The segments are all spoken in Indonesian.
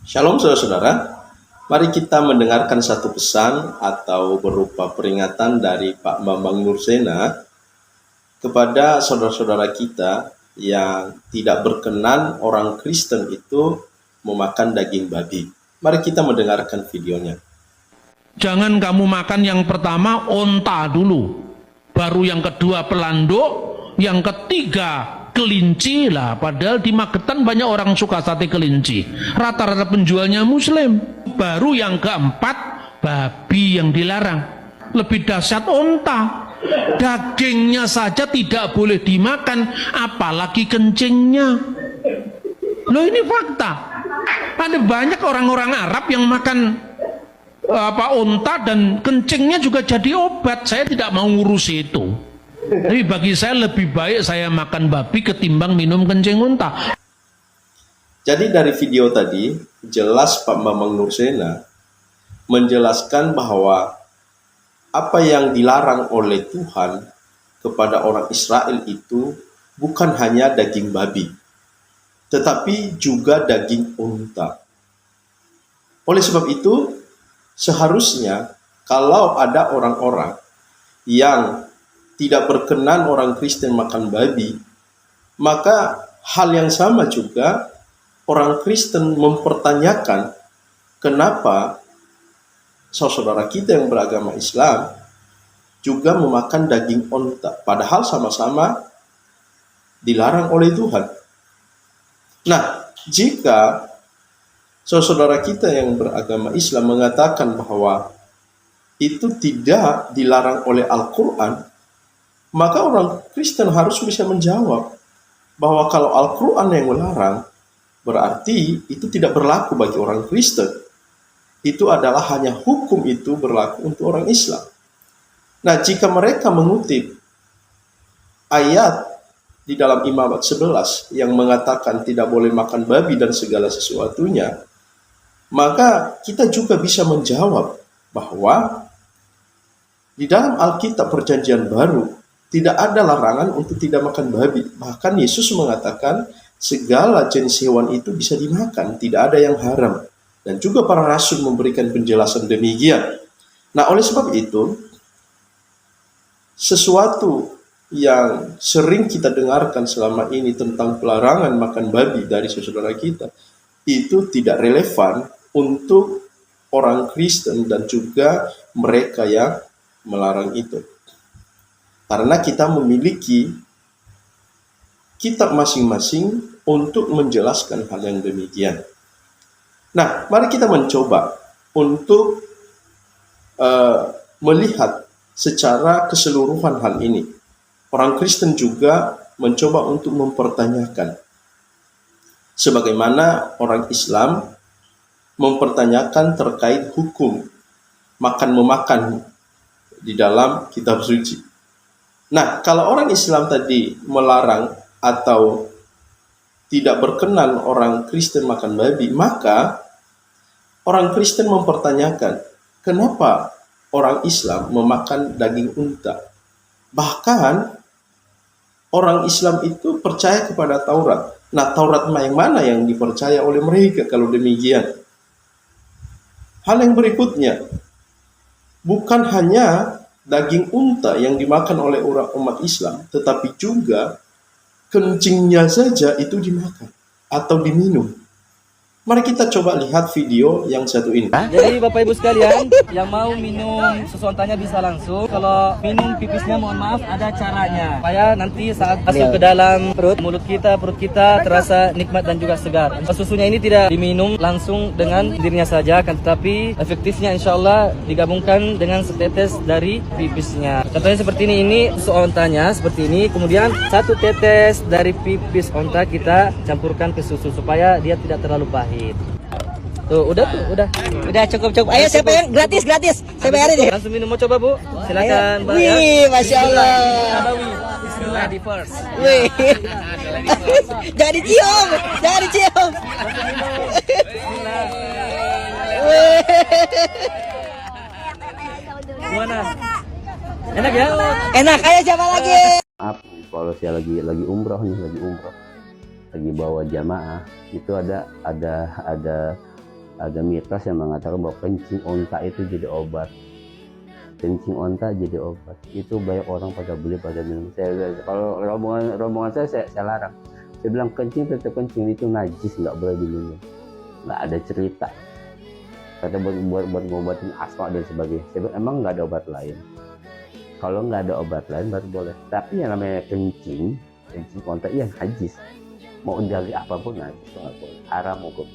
Shalom saudara-saudara, mari kita mendengarkan satu pesan atau berupa peringatan dari Pak Bambang Nursena kepada saudara-saudara kita yang tidak berkenan orang Kristen itu memakan daging babi. Mari kita mendengarkan videonya. Jangan kamu makan yang pertama onta dulu, baru yang kedua pelanduk, yang ketiga kelinci lah. Padahal di Magetan banyak orang suka sate kelinci, rata-rata penjualnya muslim. Baru yang keempat babi yang dilarang. Lebih dahsyat onta, dagingnya saja tidak boleh dimakan, apalagi kencingnya. Loh, ini fakta. Ada banyak orang-orang Arab yang makan onta dan kencingnya juga jadi obat. Saya tidak mau ngurus itu. Tapi bagi saya lebih baik saya makan babi ketimbang minum kencing unta. Jadi dari video tadi jelas Pak Bambang Nursena menjelaskan bahwa apa yang dilarang oleh Tuhan kepada orang Israel itu bukan hanya daging babi, tetapi juga daging unta. Oleh sebab itu, seharusnya kalau ada orang-orang yang tidak berkenan orang Kristen makan babi, maka hal yang sama juga orang Kristen mempertanyakan kenapa saudara kita yang beragama Islam juga memakan daging unta, padahal sama-sama dilarang oleh Tuhan. Nah, jika saudara kita yang beragama Islam mengatakan bahwa itu tidak dilarang oleh Al-Quran, maka orang Kristen harus bisa menjawab bahwa kalau Al-Quran yang melarang, berarti itu tidak berlaku bagi orang Kristen. Itu adalah hanya hukum itu berlaku untuk orang Islam. Nah, jika mereka mengutip ayat di dalam Imamat 11 yang mengatakan tidak boleh makan babi dan segala sesuatunya, maka kita juga bisa menjawab bahwa di dalam Alkitab Perjanjian Baru tidak ada larangan untuk tidak makan babi. Bahkan Yesus mengatakan segala jenis hewan itu bisa dimakan, tidak ada yang haram. Dan juga para rasul memberikan penjelasan demikian. Nah, oleh sebab itu, sesuatu yang sering kita dengarkan selama ini tentang pelarangan makan babi dari saudara kita, itu tidak relevan untuk orang Kristen dan juga mereka yang melarang itu. Karena kita memiliki kitab masing-masing untuk menjelaskan hal yang demikian. Nah, mari kita mencoba untuk melihat secara keseluruhan hal ini. Orang Kristen juga mencoba untuk mempertanyakan, sebagaimana orang Islam mempertanyakan terkait hukum makan-memakan di dalam kitab suci. Nah, kalau orang Islam tadi melarang atau tidak berkenan orang Kristen makan babi, maka orang Kristen mempertanyakan, kenapa orang Islam memakan daging unta? Bahkan orang Islam itu percaya kepada Taurat. Nah, Taurat yang mana yang dipercaya oleh mereka kalau demikian? Hal yang berikutnya, bukan hanya daging unta yang dimakan oleh orang umat Islam, tetapi juga kencingnya saja itu dimakan atau diminum. Mari kita coba lihat video yang satu ini. Jadi Bapak Ibu sekalian, yang mau minum susu ontanya bisa langsung. Kalau minum pipisnya mohon maaf ada caranya. Supaya nanti saat masuk ke dalam perut kita terasa nikmat dan juga segar. Susunya ini tidak diminum langsung dengan dirinya saja, tetapi efektifnya insya Allah digabungkan dengan setetes dari pipisnya. Contohnya seperti ini susu ontanya seperti ini. Kemudian satu tetes dari pipis onta kita campurkan ke susu supaya dia tidak terlalu pahit. Tuh, udah cukup. Ayo siapa yang gratis, saya bayarin deh. Langsung minum, mau coba Bu? Silakan Mbak. Wih, Masya Allah. Bismillah di first. Wih. Jangan dicium. Wih. Gimana? Enak ya? Enak, ayo siapa lagi? Maaf kalau saya lagi umroh, lagi bawa jamaah, itu ada Ada mitos yang mengatakan bahwa kencing onta itu jadi obat. Kencing onta jadi obat. Itu banyak orang pada beli, pada minum. Kalau rombongan saya larang. Saya bilang kencing tetap kencing, itu najis, nggak boleh diminum. Nggak ada cerita. Kata buat ngobatin asma dan sebagainya. Saya bilang, emang nggak ada obat lain. Kalau nggak ada obat lain baru boleh. Tapi yang namanya kencing onta iya najis. Mau dari apapun najis, nggak boleh. Haram hukum.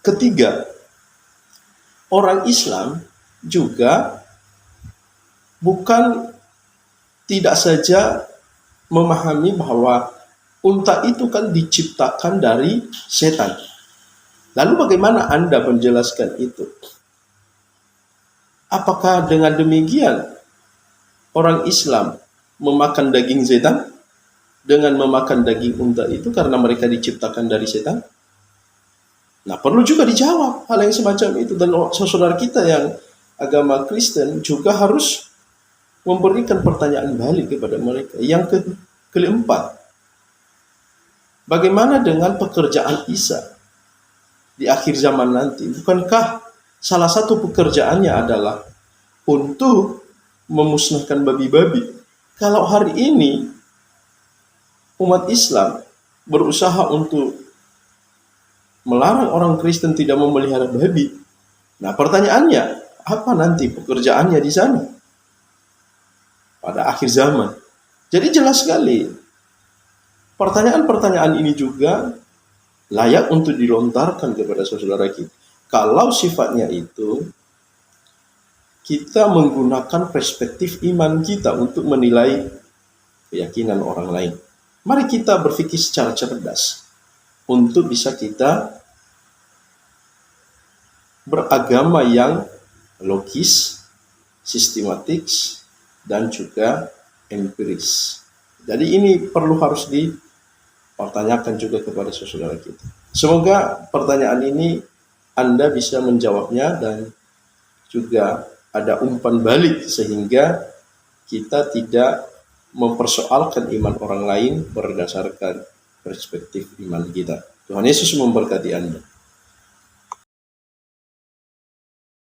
Ketiga, orang Islam juga bukan tidak saja memahami bahwa unta itu kan diciptakan dari setan. Lalu bagaimana Anda menjelaskan itu? Apakah dengan demikian orang Islam memakan daging setan dengan memakan daging unta itu karena mereka diciptakan dari setan? Nah, perlu juga dijawab hal yang semacam itu. Dan saudara kita yang agama Kristen juga harus memberikan pertanyaan balik kepada mereka. Yang keempat, bagaimana dengan pekerjaan Isa di akhir zaman nanti? Bukankah salah satu pekerjaannya adalah untuk memusnahkan babi-babi? Kalau hari ini umat Islam berusaha untuk melarang orang Kristen tidak memelihara babi. Nah, pertanyaannya, apa nanti pekerjaannya di sana pada akhir zaman? Jadi jelas sekali. Pertanyaan-pertanyaan ini juga layak untuk dilontarkan kepada saudara kita. Kalau sifatnya itu, kita menggunakan perspektif iman kita untuk menilai keyakinan orang lain. Mari kita berpikir secara cerdas untuk bisa kita beragama yang logis, sistematik, dan juga empiris. Jadi ini harus dipertanyakan juga kepada saudara kita. Semoga pertanyaan ini Anda bisa menjawabnya dan juga ada umpan balik sehingga kita tidak mempersoalkan iman orang lain berdasarkan perspektif iman kita. Tuhan Yesus memberkati Anda.